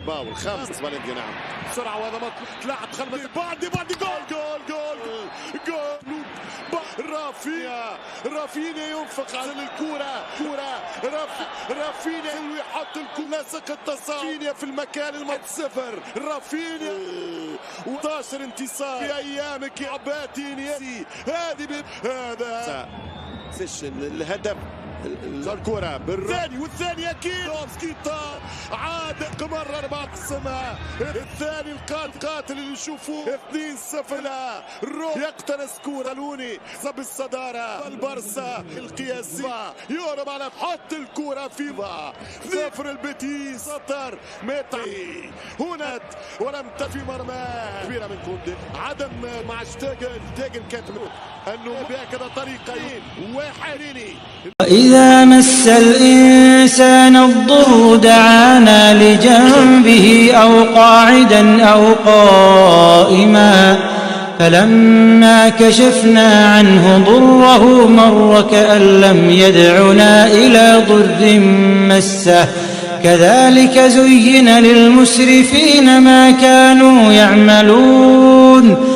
باول خامس فالنسيا. نعم بسرعه وهذا مطلوب. تلعب خلف باردي جول جول جول جول. رافينيا ينفق على الكرة رافينيا ويحط الكرة لاصق التصاعد. رافينيا في المكان المتصفر. رافينيا و11 انتصار في ايامك يا باتيني. هذا سيشن الهدف. الكرة بالثاني والثاني اكيد. سكيطا عاد قمر 4 السماء. الثاني القاتل اللي نشوفوه 2-0. لا روح يقتنص كورة لوني صب الصدارة. البارسا القياسية يورب على حط الكرة في 0 البيتيس. سطر ميتعي هنا ولم تفي مرمى كبيرة من كوندي. عدم مع شتاجن كانت انه بهكذا طريقين واحدين. إذا مس الإنسان الضر دعانا لجنبه أو قاعدا أو قائما فلما كشفنا عنه ضره مر كأن لم يدعنا إلى ضر مسه كذلك زين للمسرفين ما كانوا يعملون